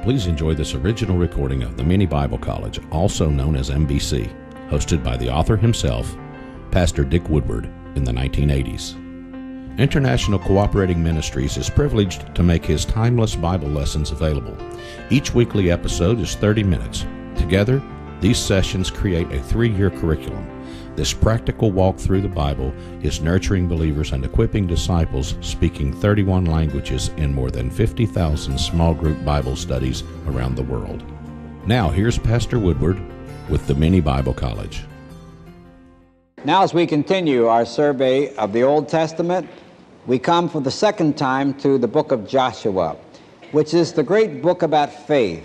Please enjoy this original recording of the Mini Bible College, also known as MBC, hosted by the author himself, Pastor Dick Woodward, in the 1980s. International Cooperating Ministries is privileged to make his timeless Bible lessons available. Each weekly episode is 30 minutes. Together, these sessions create a 3-year curriculum. This practical walk through the Bible is nurturing believers and equipping disciples speaking 31 languages in more than 50,000 small group Bible studies around the world. Now, here's Pastor Woodward with the Mini Bible College. Now, as we continue our survey of the Old Testament, we come for the second time to the book of Joshua, which is the great book about faith,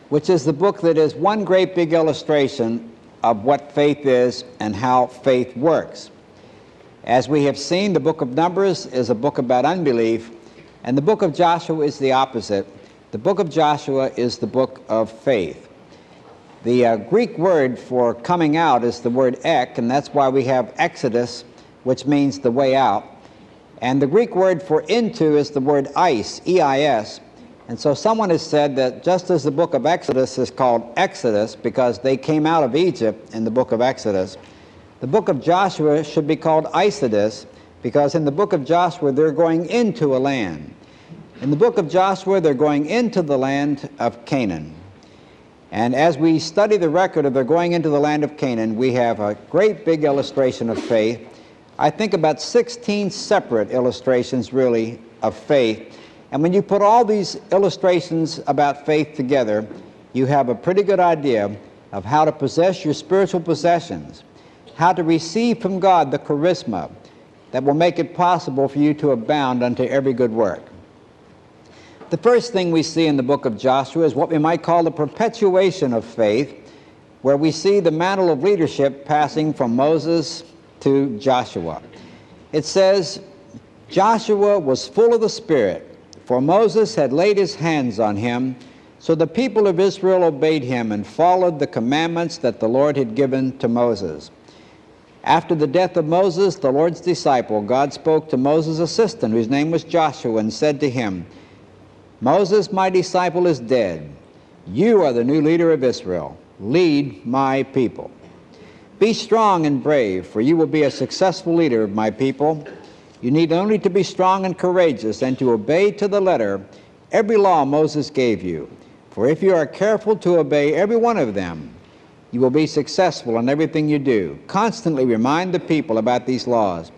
which is the book that is one great big illustration of what faith is and how faith works. As we have seen, the book of Numbers is a book about unbelief, and the book of Joshua is the opposite. The book of Joshua is the book of faith. The Greek word for coming out is the word ek, and that's why we have Exodus, which means the way out. And the Greek word for into is the word eis, E-I-S. And so someone has said that just as the book of Exodus is called Exodus because they came out of Egypt in the book of Exodus, the book of Joshua should be called Exodus because in the book of Joshua they're going into a land. In the book of Joshua they're going into the land of Canaan. And as we study the record of their going into the land of Canaan, we have a great big illustration of faith. I think about 16 separate illustrations really of faith. And when you put all these illustrations about faith together, you have a pretty good idea of how to possess your spiritual possessions, how to receive from God the charisma that will make it possible for you to abound unto every good work. The first thing we see in the book of Joshua is what we might call the perpetuation of faith, where we see the mantle of leadership passing from Moses to Joshua. It says, Joshua was full of the Spirit, for Moses had laid his hands on him, so the people of Israel obeyed him and followed the commandments that the Lord had given to Moses. After the death of Moses, the Lord's disciple, God spoke to Moses' assistant, whose name was Joshua, and said to him, Moses, my disciple, is dead. You are the new leader of Israel. Lead my people. Be strong and brave, for you will be a successful leader of my people. You need only to be strong and courageous and to obey to the letter every law Moses gave you. For if you are careful to obey every one of them, you will be successful in everything you do. Constantly remind the people about these laws,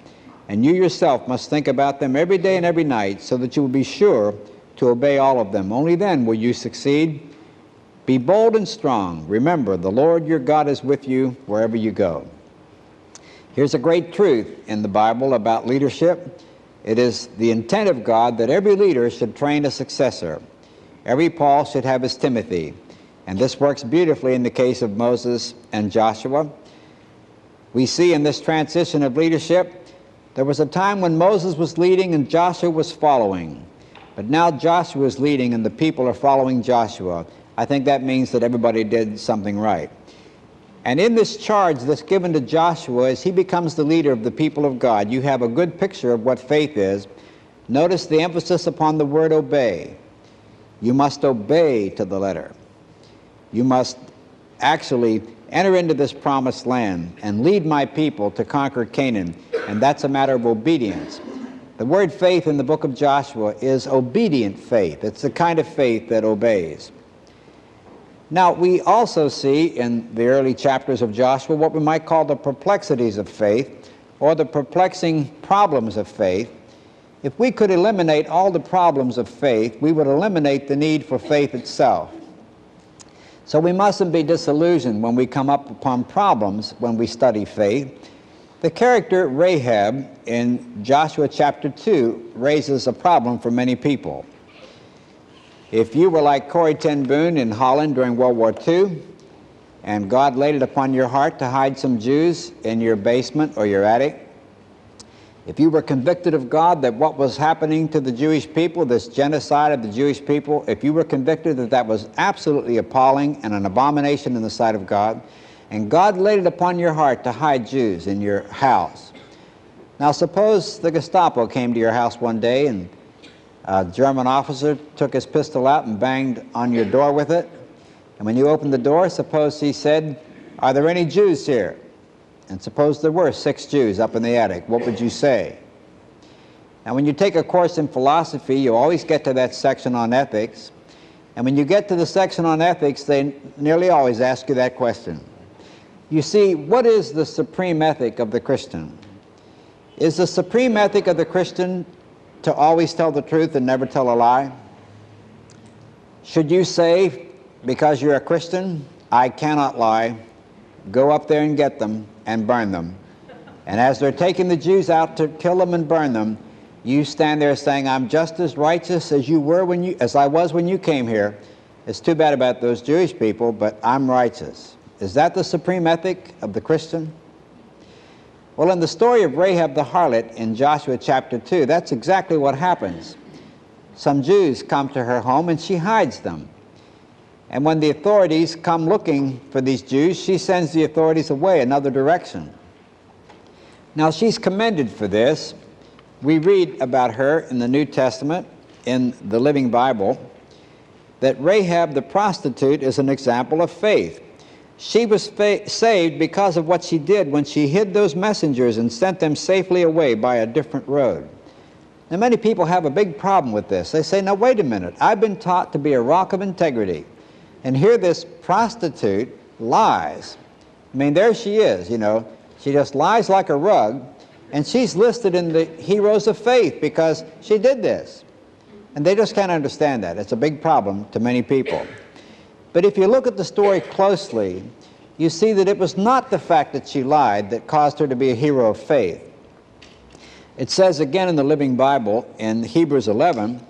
and you yourself must think about them every day and every night so that you will be sure to obey all of them. Only then will you succeed. Be bold and strong. Remember, the Lord your God is with you wherever you go. Here's a great truth in the Bible about leadership. It is the intent of God that every leader should train a successor. Every Paul should have his Timothy. And this works beautifully in the case of Moses and Joshua. We see in this transition of leadership, there was a time when Moses was leading and Joshua was following. But now Joshua is leading and the people are following Joshua. I think that means that everybody did something right. And in this charge that's given to Joshua, as he becomes the leader of the people of God, you have a good picture of what faith is. Notice the emphasis upon the word obey. You must obey to the letter. You must actually enter into this promised land and lead my people to conquer Canaan. And that's a matter of obedience. The word faith in the book of Joshua is obedient faith. It's the kind of faith that obeys. Now, we also see in the early chapters of Joshua what we might call the perplexities of faith, or the perplexing problems of faith. If we could eliminate all the problems of faith, we would eliminate the need for faith itself. So we mustn't be disillusioned when we come up upon problems when we study faith. The character Rahab in Joshua chapter 2 raises a problem for many people. If you were like Corrie ten Boom in Holland during World War II, and God laid it upon your heart to hide some Jews in your basement or your attic, if you were convicted of God that what was happening to the Jewish people, this genocide of the Jewish people, if you were convicted that that was absolutely appalling and an abomination in the sight of God, and God laid it upon your heart to hide Jews in your house. Now suppose the Gestapo came to your house one day and A German officer took his pistol out and banged on your door with it. And when you opened the door, suppose he said, "Are there any Jews here?" And suppose there were 6 Jews up in the attic. What would you say? Now, when you take a course in philosophy, you always get to that section on ethics. And when you get to the section on ethics, they nearly always ask you that question. You see, what is the supreme ethic of the Christian? Is the supreme ethic of the Christian to always tell the truth and never tell a lie? Should you say, because you're a Christian, "I cannot lie," go up there and get them and burn them. And as they're taking the Jews out to kill them and burn them, you stand there saying, "I'm just as righteous as you were as I was when you came here. It's too bad about those Jewish people, but I'm righteous." Is that the supreme ethic of the Christian? Well, in the story of Rahab the harlot in Joshua chapter 2, that's exactly what happens. Some Jews come to her home and she hides them. And when the authorities come looking for these Jews, she sends the authorities away another direction. Now, she's commended for this. We read about her in the New Testament, in the Living Bible, that Rahab the prostitute is an example of faith. She was saved because of what she did when she hid those messengers and sent them safely away by a different road. Now, many people have a big problem with this. They say, "Now, wait a minute. I've been taught to be a rock of integrity. And here this prostitute lies." I mean, there she is, you know. She just lies like a rug. And she's listed in the heroes of faith because she did this. And they just can't understand that. It's a big problem to many people. But if you look at the story closely, you see that it was not the fact that she lied that caused her to be a hero of faith. It says again in the Living Bible in Hebrews 11,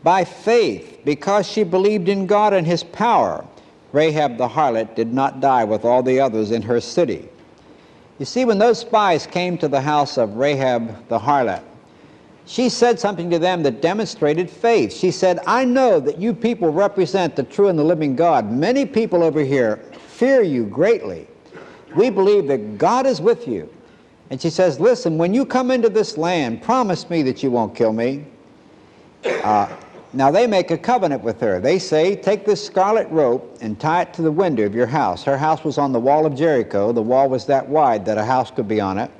"By faith, because she believed in God and His power, Rahab the harlot did not die with all the others in her city." You see, when those spies came to the house of Rahab the harlot, she said something to them that demonstrated faith. She said, "I know that you people represent the true and the living God. Many people over here fear you greatly. We believe that God is with you." And she says, "Listen, when you come into this land, promise me that you won't kill me." Now they make a covenant with her. They say, "Take this scarlet rope and tie it to the window of your house." Her house was on the Wall of Jericho. The wall was that wide that a house could be on it.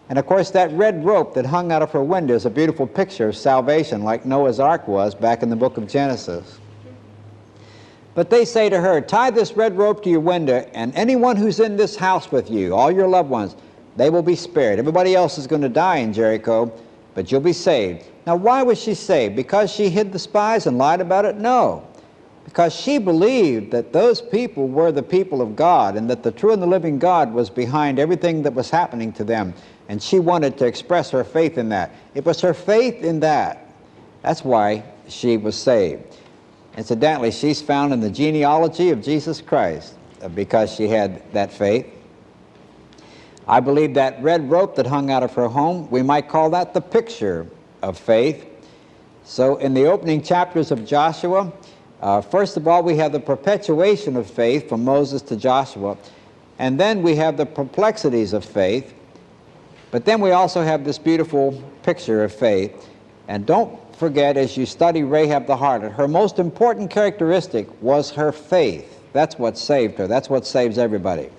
And of course, that red rope that hung out of her window is a beautiful picture of salvation, like Noah's Ark was back in the book of Genesis. But they say to her, "Tie this red rope to your window, and anyone who's in this house with you, all your loved ones, they will be spared. Everybody else is going to die in Jericho, but you'll be saved." Now, why was she saved? Because she hid the spies and lied about it? No. Because she believed that those people were the people of God and that the true and the living God was behind everything that was happening to them. And she wanted to express her faith in that. It was her faith in that. That's why she was saved. Incidentally, she's found in the genealogy of Jesus Christ because she had that faith. I believe that red rope that hung out of her home, we might call that the picture of faith. So in the opening chapters of Joshua, first of all, we have the perpetuation of faith from Moses to Joshua, and then we have the perplexities of faith, but then we also have this beautiful picture of faith. And don't forget, as you study Rahab the harlot, her most important characteristic was her faith. That's what saved her. That's what saves everybody.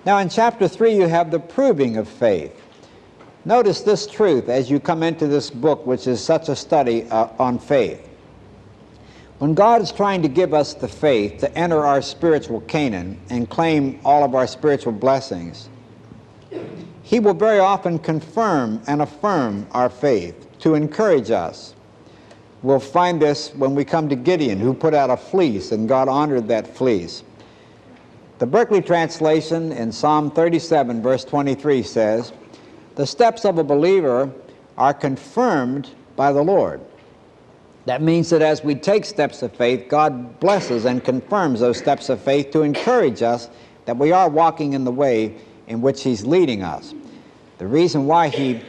Now in chapter 3, you have the proving of faith. Notice this truth as you come into this book, which is such a study on faith. When God is trying to give us the faith to enter our spiritual Canaan and claim all of our spiritual blessings, He will very often confirm and affirm our faith to encourage us. We'll find this when we come to Gideon, who put out a fleece, and God honored that fleece. The Berkeley translation in Psalm 37, verse 23 says, "The steps of a believer are confirmed by the Lord." That means that as we take steps of faith, God blesses and confirms those steps of faith to encourage us that we are walking in the way in which He's leading us. The reason why He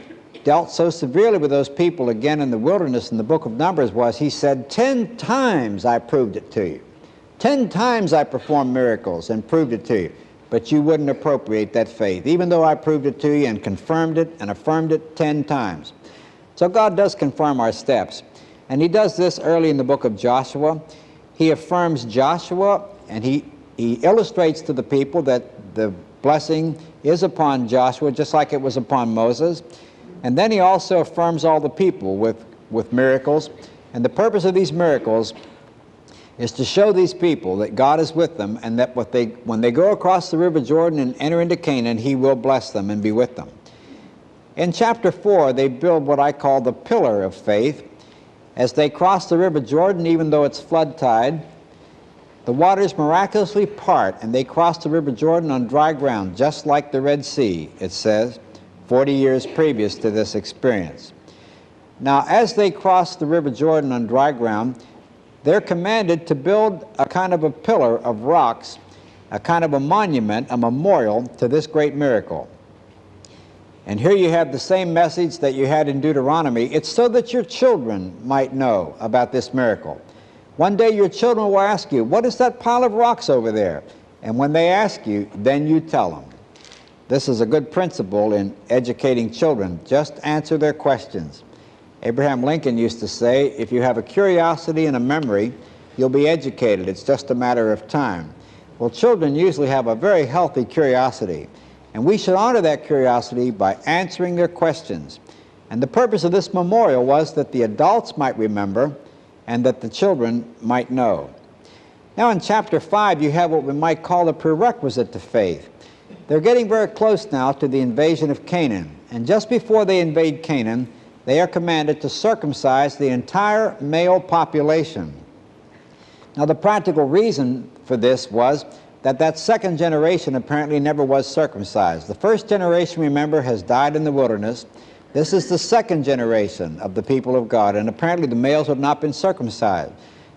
dealt so severely with those people again in the wilderness in the book of Numbers was He said, 10 times I proved it to you. 10 times I performed miracles and proved it to you, but you wouldn't appropriate that faith, even though I proved it to you and confirmed it and affirmed it 10 times. So God does confirm our steps. And he does this early in the book of Joshua. He affirms Joshua, and he illustrates to the people that the blessing is upon Joshua just like it was upon Moses. And then he also affirms all the people with miracles. And the purpose of these miracles is to show these people that God is with them, and that when they go across the river Jordan and enter into Canaan, he will bless them and be with them. In chapter 4, they build what I call the pillar of faith. As they cross the river Jordan, even though it's flood tide, the waters miraculously part, and they cross the river Jordan on dry ground, just like the Red Sea, it says, 40 years previous to this experience. Now, as they cross the river Jordan on dry ground, they're commanded to build a kind of a pillar of rocks, a kind of a monument, a memorial to this great miracle. And here you have the same message that you had in Deuteronomy. It's so that your children might know about this miracle. One day your children will ask you, what is that pile of rocks over there? And when they ask you, then you tell them. This is a good principle in educating children. Just answer their questions. Abraham Lincoln used to say, if you have a curiosity and a memory, you'll be educated. It's just a matter of time. Well, children usually have a very healthy curiosity. And we should honor that curiosity by answering their questions. And the purpose of this memorial was that the adults might remember and that the children might know. Now in chapter 5, you have what we might call a prerequisite to faith. They're getting very close now to the invasion of Canaan. And just before they invade Canaan, they are commanded to circumcise the entire male population. Now the practical reason for this was that second generation apparently never was circumcised. The first generation, remember, has died in the wilderness. This is the second generation of the people of God, and apparently the males have not been circumcised.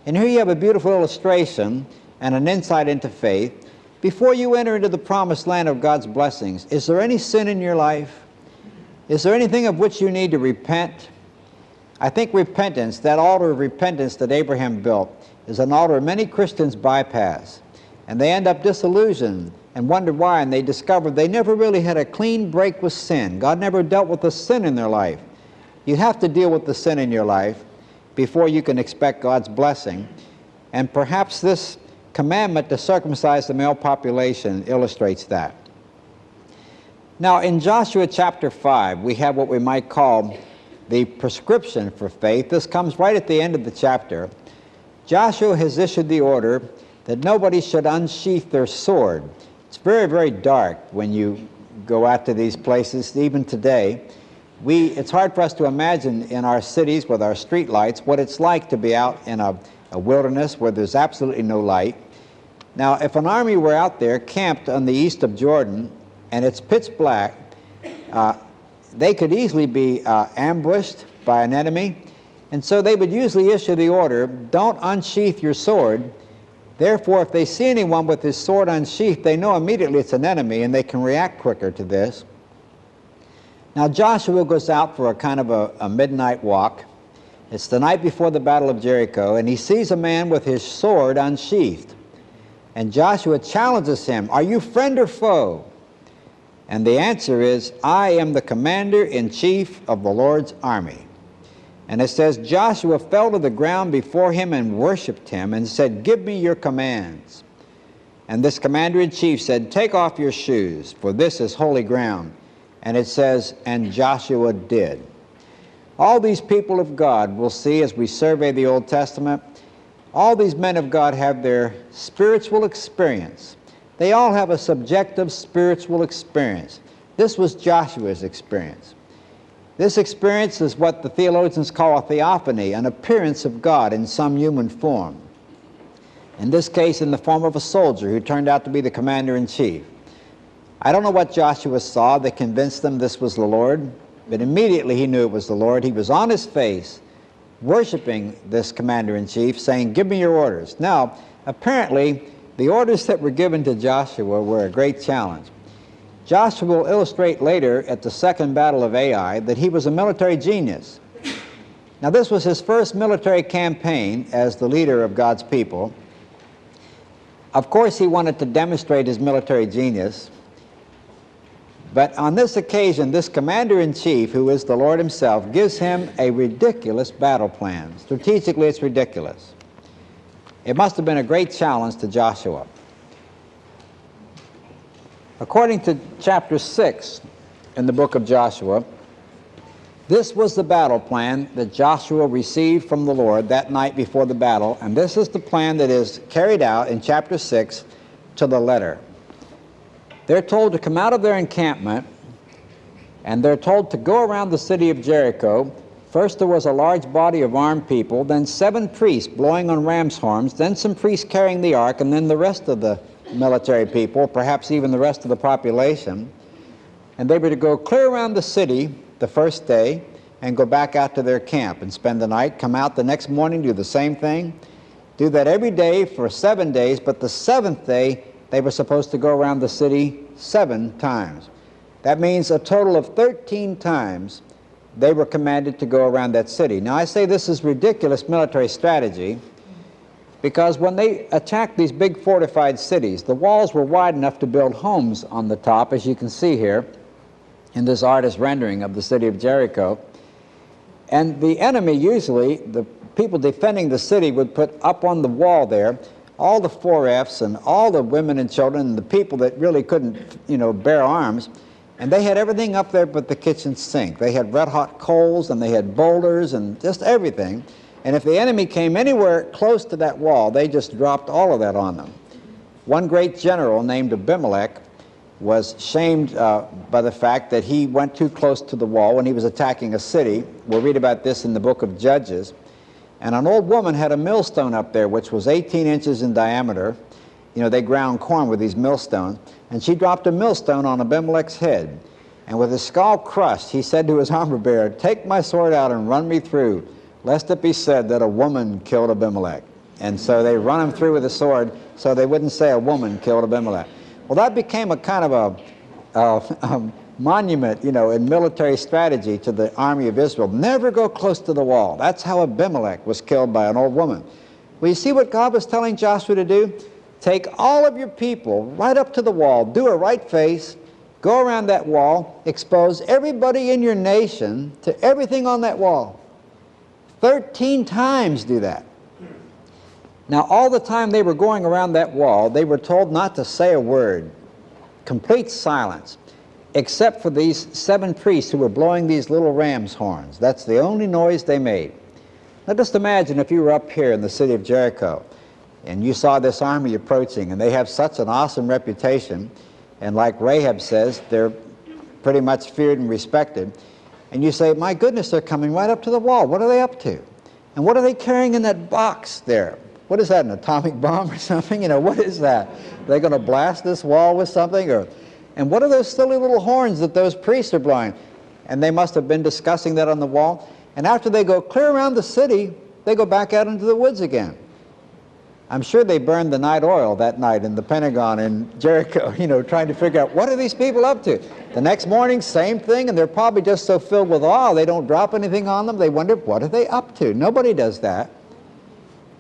And here you have a beautiful illustration and an insight into faith. Before you enter into the promised land of God's blessings, is there any sin in your life? Is there anything of which you need to repent? I think repentance, that altar of repentance that Abraham built, is an altar many Christians bypass. And they end up disillusioned and wonder why, and they discover they never really had a clean break with sin. God never dealt with the sin in their life. You have to deal with the sin in your life before you can expect God's blessing. And perhaps this commandment to circumcise the male population illustrates that. Now in Joshua chapter 5, we have what we might call the prescription for faith. This comes right at the end of the chapter. Joshua has issued the order that nobody should unsheath their sword. It's very, very dark when you go out to these places, even today. It's hard for us to imagine in our cities with our street lights what it's like to be out in a wilderness where there's absolutely no light. Now, if an army were out there camped on the east of Jordan and it's pitch black, they could easily be ambushed by an enemy. And so they would usually issue the order, don't unsheath your sword. Therefore, if they see anyone with his sword unsheathed, they know immediately it's an enemy, and they can react quicker to this. Now, Joshua goes out for a kind of a midnight walk. It's the night before the Battle of Jericho, and he sees a man with his sword unsheathed. And Joshua challenges him, are you friend or foe? And the answer is, I am the commander-in-chief of the Lord's army. And it says, Joshua fell to the ground before him and worshipped him and said, give me your commands. And this commander-in-chief said, take off your shoes, for this is holy ground. And it says, and Joshua did. All these people of God, we'll see as we survey the Old Testament, all these men of God have their spiritual experience. They all have a subjective spiritual experience. This was Joshua's experience. This experience is what the theologians call a theophany, an appearance of God in some human form. In this case, in the form of a soldier who turned out to be the commander-in-chief. I don't know what Joshua saw that convinced them this was the Lord, but immediately he knew it was the Lord. He was on his face, worshiping this commander-in-chief, saying, give me your orders. Now, apparently, the orders that were given to Joshua were a great challenge. Joshua will illustrate later at the Second Battle of Ai that he was a military genius. Now this was his first military campaign as the leader of God's people. Of course he wanted to demonstrate his military genius. But on this occasion, this commander-in-chief, who is the Lord himself, gives him a ridiculous battle plan. Strategically, it's ridiculous. It must have been a great challenge to Joshua. According to chapter 6 in the book of Joshua, this was the battle plan that Joshua received from the Lord that night before the battle, and this is the plan that is carried out in chapter 6 to the letter. They're told to come out of their encampment, and they're told to go around the city of Jericho. First there was a large body of armed people, then 7 priests blowing on ram's horns, then some priests carrying the ark, and then the rest of the military people, perhaps even the rest of the population. And they were to go clear around the city the first day and go back out to their camp and spend the night, come out the next morning, do the same thing, do that every day for 7 days, but the 7th day they were supposed to go around the city 7 times. That means a total of 13 times they were commanded to go around that city. Now I say this is ridiculous military strategy because when they attacked these big fortified cities, the walls were wide enough to build homes on the top, as you can see here in this artist's rendering of the city of Jericho. And the enemy, usually, the people defending the city, would put up on the wall there all the 4Fs and all the women and children and the people that really couldn't, bear arms. And they had everything up there but the kitchen sink. They had red-hot coals and they had boulders and just everything. And if the enemy came anywhere close to that wall, they just dropped all of that on them. One great general named Abimelech was shamed by the fact that he went too close to the wall when he was attacking a city. We'll read about this in the book of Judges. And an old woman had a millstone up there which was 18 inches in diameter. They ground corn with these millstones. And she dropped a millstone on Abimelech's head. And with his skull crushed, he said to his armor-bearer, "Take my sword out and run me through, lest it be said that a woman killed Abimelech." And so they run him through with a sword so they wouldn't say a woman killed Abimelech. Well, that became a kind of a monument, in military strategy to the army of Israel. Never go close to the wall. That's how Abimelech was killed by an old woman. Well, you see what God was telling Joshua to do? Take all of your people right up to the wall, do a right face, go around that wall, expose everybody in your nation to everything on that wall. 13 times do that. Now, all the time they were going around that wall, they were told not to say a word. Complete silence, except for these 7 priests who were blowing these little ram's horns. That's the only noise they made. Now, just imagine if you were up here in the city of Jericho, and you saw this army approaching, and they have such an awesome reputation, and like Rahab says, they're pretty much feared and respected, and you say, my goodness, they're coming right up to the wall. What are they up to? And what are they carrying in that box there? What is that, an atomic bomb or something? What is that? Are they going to blast this wall with something? And what are those silly little horns that those priests are blowing? And they must have been discussing that on the wall. And after they go clear around the city, they go back out into the woods again. I'm sure they burned the night oil that night in the Pentagon in Jericho, trying to figure out what are these people up to. The next morning, same thing, and they're probably just so filled with awe they don't drop anything on them. They wonder, what are they up to? Nobody does that.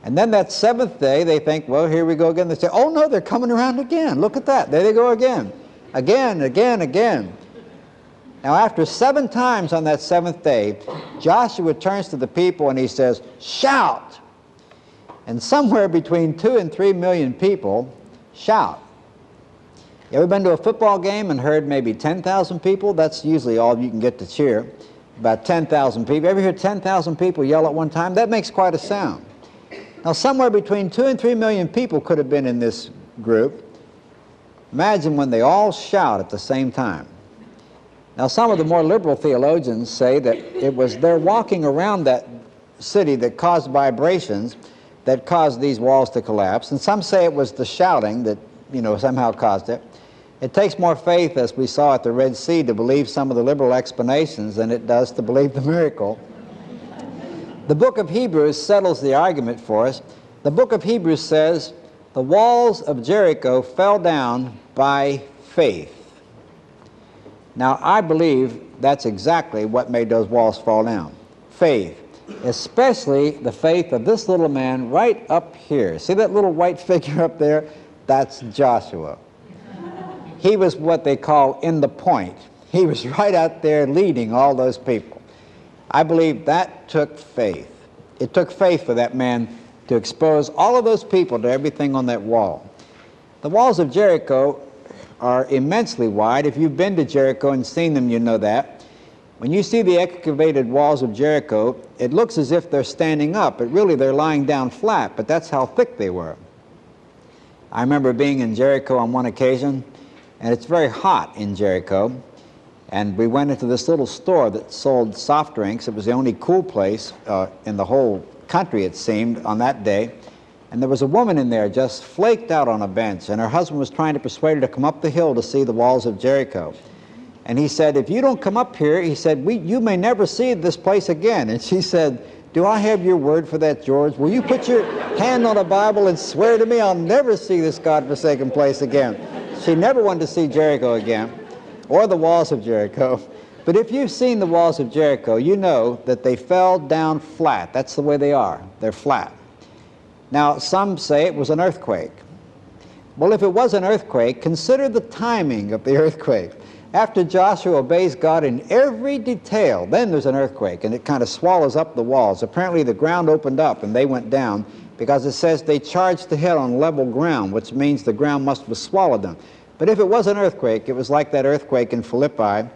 And then that 7th day, they think, well, here we go again. They say, oh no, they're coming around again. Look at that. There they go again. Again, again, again. Now after 7 times on that 7th day, Joshua turns to the people and he says, shout. And somewhere between 2 and 3 million people shout. You ever been to a football game and heard maybe 10,000 people? That's usually all you can get to cheer. About 10,000 people. Ever hear 10,000 people yell at one time? That makes quite a sound. Now somewhere between 2 and 3 million people could have been in this group. Imagine when they all shout at the same time. Now some of the more liberal theologians say that it was their walking around that city that caused vibrations that caused these walls to collapse. And some say it was the shouting that, somehow caused it. It takes more faith, as we saw at the Red Sea, to believe some of the liberal explanations than it does to believe the miracle. The book of Hebrews settles the argument for us. The book of Hebrews says, the walls of Jericho fell down by faith. Now, I believe that's exactly what made those walls fall down. Faith. Especially the faith of this little man right up here. See that little white figure up there? That's Joshua. he was what they call in the point. He was right out there leading all those people. I believe that took faith. It took faith for that man to expose all of those people to everything on that wall. The walls of Jericho are immensely wide. If you've been to Jericho and seen them, you know that. When you see the excavated walls of Jericho, it looks as if they're standing up, but really they're lying down flat, but that's how thick they were. I remember being in Jericho on one occasion, and it's very hot in Jericho, and we went into this little store that sold soft drinks. It was the only cool place in the whole country, it seemed, on that day. And there was a woman in there just flaked out on a bench, and her husband was trying to persuade her to come up the hill to see the walls of Jericho. And he said, if you don't come up here, he said, you may never see this place again. And she said, do I have your word for that, George? Will you put your hand on a Bible and swear to me I'll never see this God-forsaken place again? She never wanted to see Jericho again, or the walls of Jericho. But if you've seen the walls of Jericho, you know that they fell down flat. That's the way they are. They're flat. Now, some say it was an earthquake. Well, if it was an earthquake, consider the timing of the earthquake. After Joshua obeys God in every detail, then there's an earthquake, and it kind of swallows up the walls. Apparently the ground opened up and they went down, because it says they charged ahead on level ground, which means the ground must have swallowed them. But if it was an earthquake, it was like that earthquake in Philippi,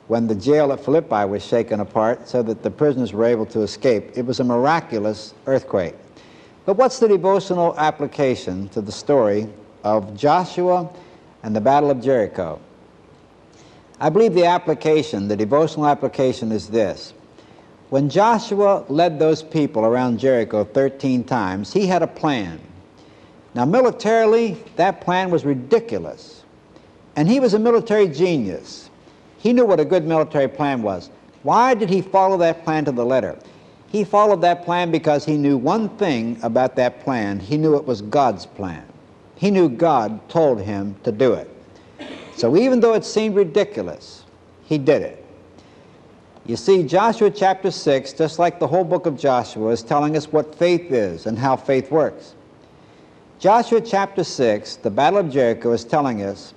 when the jail at Philippi was shaken apart so that the prisoners were able to escape. It was a miraculous earthquake. But what's the devotional application to the story of Joshua and the Battle of Jericho? I believe the application, the devotional application, is this. When Joshua led those people around Jericho 13 times, he had a plan. Now, militarily, that plan was ridiculous. And he was a military genius. He knew what a good military plan was. Why did he follow that plan to the letter? He followed that plan because he knew one thing about that plan. He knew it was God's plan. He knew God told him to do it. So even though it seemed ridiculous, he did it. You see, Joshua chapter 6, just like the whole book of Joshua, is telling us what faith is and how faith works. Joshua chapter 6, the Battle of Jericho, is telling us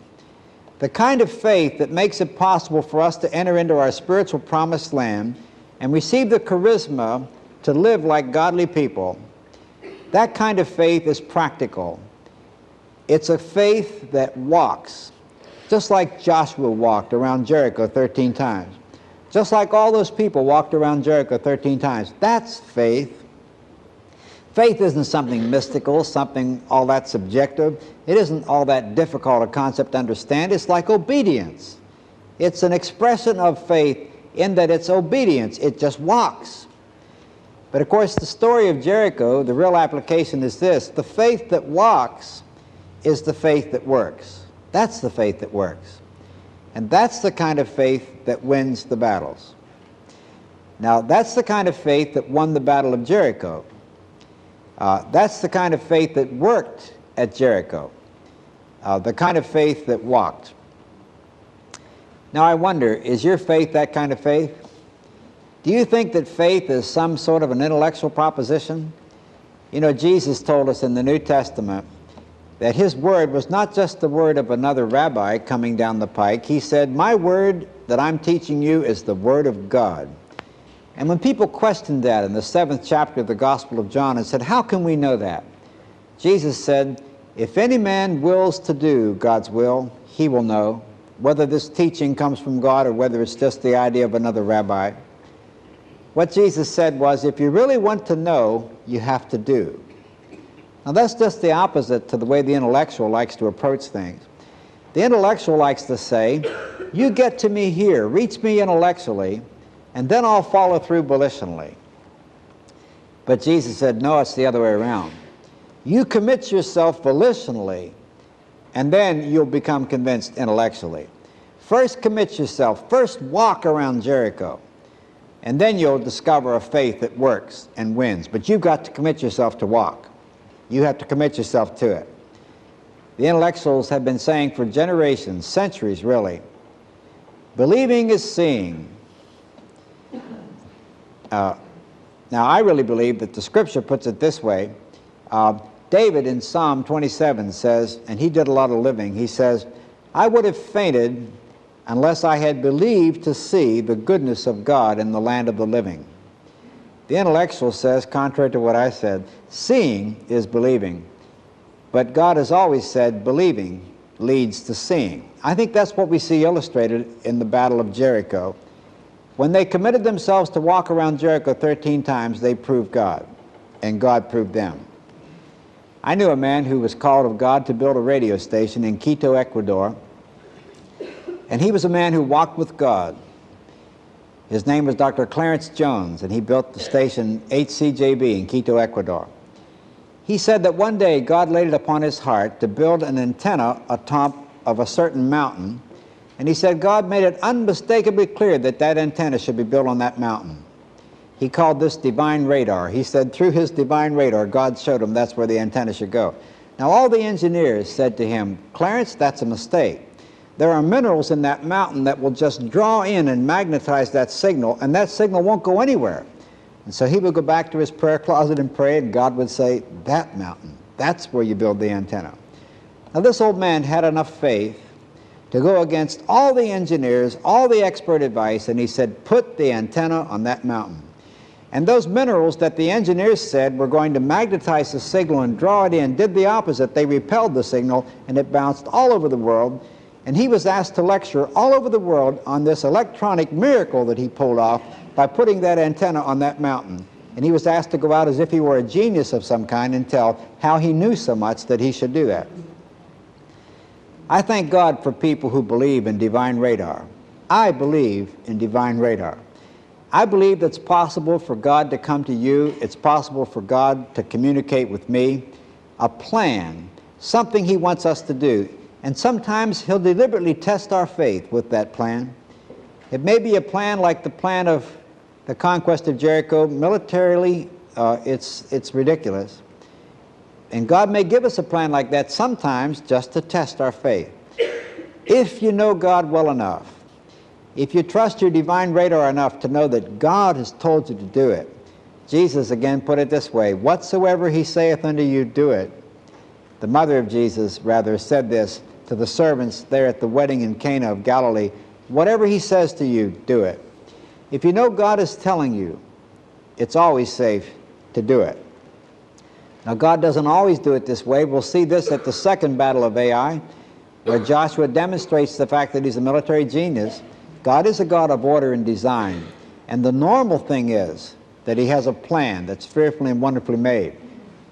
the kind of faith that makes it possible for us to enter into our spiritual promised land and receive the charisma to live like godly people. That kind of faith is practical. It's a faith that walks, just like Joshua walked around Jericho 13 times. Just like all those people walked around Jericho 13 times. That's faith. Faith isn't something mystical, something all that subjective. It isn't all that difficult a concept to understand. It's like obedience. It's an expression of faith in that it's obedience. It just walks. But of course, the story of Jericho, the real application is this. The faith that walks is the faith that works. That's the faith that works. And that's the kind of faith that wins the battles. Now, that's the kind of faith that won the Battle of Jericho. That's the kind of faith that worked at Jericho. The kind of faith that walked. Now, I wonder, is your faith that kind of faith? Do you think that faith is some sort of an intellectual proposition? You know, Jesus told us in the New Testament that his word was not just the word of another rabbi coming down the pike. He said, my word that I'm teaching you is the word of God. And when people questioned that in the 7th chapter of the Gospel of John and said, how can we know that? Jesus said, if any man wills to do God's will, he will know whether this teaching comes from God or whether it's just the idea of another rabbi. What Jesus said was, if you really want to know, you have to do. Now that's just the opposite to the way the intellectual likes to approach things. The intellectual likes to say, you get to me here, reach me intellectually, and then I'll follow through volitionally. But Jesus said, no, it's the other way around. You commit yourself volitionally, and then you'll become convinced intellectually. First commit yourself, first walk around Jericho, and then you'll discover a faith that works and wins. But you've got to commit yourself to walk. You have to commit yourself to it. The intellectuals have been saying for generations, centuries really, believing is seeing. Now I really believe that the scripture puts it this way. David in Psalm 27 says, and he did a lot of living, he says, I would have fainted unless I had believed to see the goodness of God in the land of the living. The intellectual says, contrary to what I said, seeing is believing. But God has always said believing leads to seeing. I think that's what we see illustrated in the Battle of Jericho. When they committed themselves to walk around Jericho 13 times, they proved God, and God proved them. I knew a man who was called of God to build a radio station in Quito, Ecuador, and he was a man who walked with God. His name was Dr. Clarence Jones, and he built the station HCJB in Quito, Ecuador. He said that one day God laid it upon his heart to build an antenna atop of a certain mountain, and he said God made it unmistakably clear that that antenna should be built on that mountain. He called this divine radar. He said through his divine radar, God showed him that's where the antenna should go. Now all the engineers said to him, Clarence, that's a mistake. There are minerals in that mountain that will just draw in and magnetize that signal, and that signal won't go anywhere. And so he would go back to his prayer closet and pray, and God would say, that mountain, that's where you build the antenna. Now this old man had enough faith to go against all the engineers, all the expert advice, and he said, put the antenna on that mountain. And those minerals that the engineers said were going to magnetize the signal and draw it in did the opposite. They repelled the signal, and it bounced all over the world. And he was asked to lecture all over the world on this electronic miracle that he pulled off by putting that antenna on that mountain. And he was asked to go out as if he were a genius of some kind and tell how he knew so much that he should do that. I thank God for people who believe in divine radar. I believe in divine radar. I believe it's possible for God to come to you. It's possible for God to communicate with me. A plan, something he wants us to do. And sometimes he'll deliberately test our faith with that plan. It may be a plan like the plan of the conquest of Jericho. Militarily, it's ridiculous. And God may give us a plan like that sometimes just to test our faith. If you know God well enough, if you trust your divine radar enough to know that God has told you to do it, Jesus again put it this way, whatsoever he saith unto you, do it. The mother of Jesus, rather, said this to the servants there at the wedding in Cana of Galilee, whatever he says to you, do it. If you know God is telling you, it's always safe to do it. Now, God doesn't always do it this way. We'll see this at the second battle of Ai, where Joshua demonstrates the fact that he's a military genius. God is a God of order and design, and the normal thing is that he has a plan that's fearfully and wonderfully made.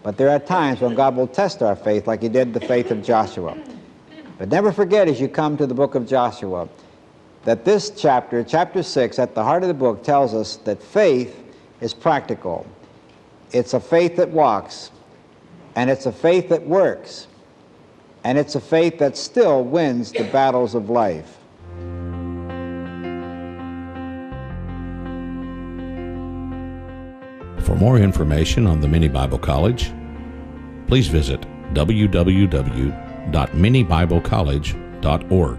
But there are times when God will test our faith like he did the faith of Joshua. But never forget as you come to the book of Joshua that this chapter, chapter 6, at the heart of the book tells us that faith is practical. It's a faith that walks, and it's a faith that works, and it's a faith that still wins the battles of life. For more information on the Mini Bible College, please visit www.minibiblecollege.org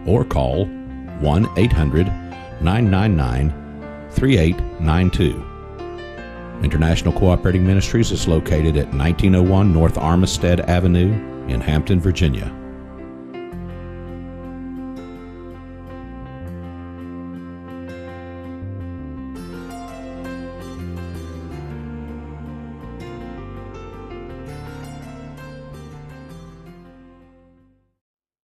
or call 1-800-999-3892. International Cooperating Ministries is located at 1901 North Armistead Avenue in Hampton, Virginia.